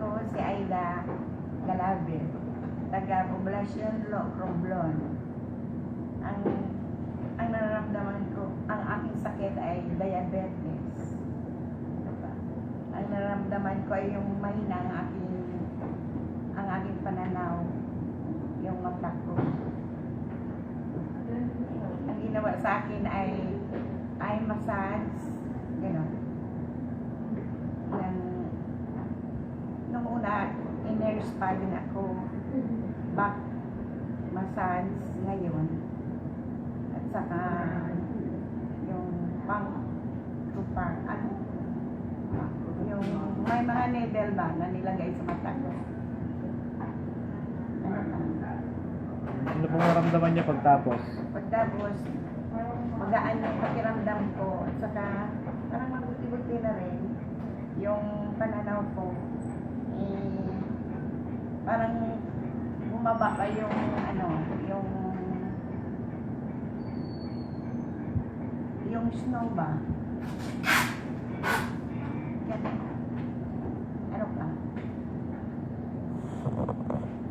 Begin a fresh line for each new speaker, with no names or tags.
Ako si Aida Galabe, taga Poblacion Romblon. Ang nararamdaman ko, ang aking sakit ay diabetes. Diba? Ang nararamdaman ko ay yung mahina ang aking pananaw, yung mata ko. Ang ginawa sa akin ay eye massage, gano'n. Nung una, in-hair spa din ako, back massage ngayon, at saka yung yung may mga needle ba na nilagay sa mata ko.
Ano pong maramdaman niya pagtapos?
Pagtapos, magaan yung pakiramdam ko, at saka parang mabuti-buti na rin yung pananaw ko. Parang bumaba pa yung yung snow ba?